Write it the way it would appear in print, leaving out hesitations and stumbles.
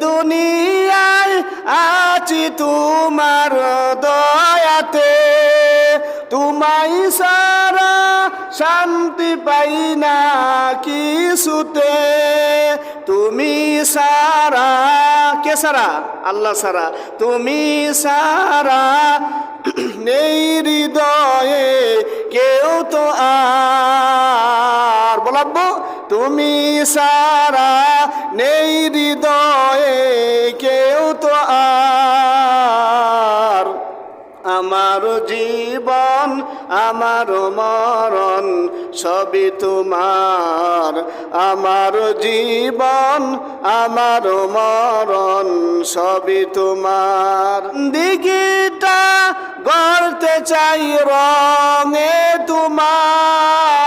দুনিয়ায় আছি তোমার দয়াতে, তোমায় সারা শান্তি পাই না কিছুতে। তুমি সারা, কে সারা? আল্লাহ সারা। তুমি সারা নেই হৃদয়ে কেউ তো আর, বলাবো তুমি সারা নেই হৃদয়ে কেউ তো আর। আমার জীবন আমার মরণ সবই তোমার, আমার জীবন আমার মরণ সবই তোমার। দিঘিটা গড়তে চাই রঙে তোমার,